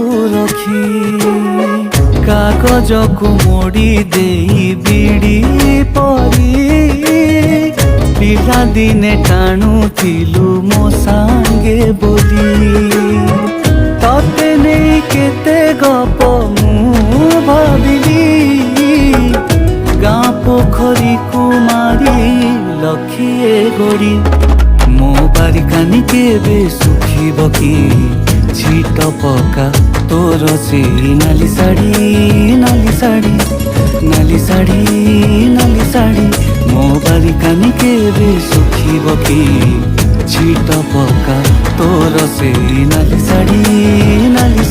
को रखी कागज को मोड़ी दे बीड़ी परी पिला दिने टाणुथिलु मो सांगे बोली तते नहीं केते गप मु भाविली गाँ पोखरी कुमारी लखिए गोड़ी मो बारिकानी केबे सुखिब कि छिट पका तोर से नाली साड़ी नाली साड़ी नाली साड़ी नाली साड़ी मो बारिकानी केबे सुखिब कि छिट पका तोर से नाली साड़ी नाली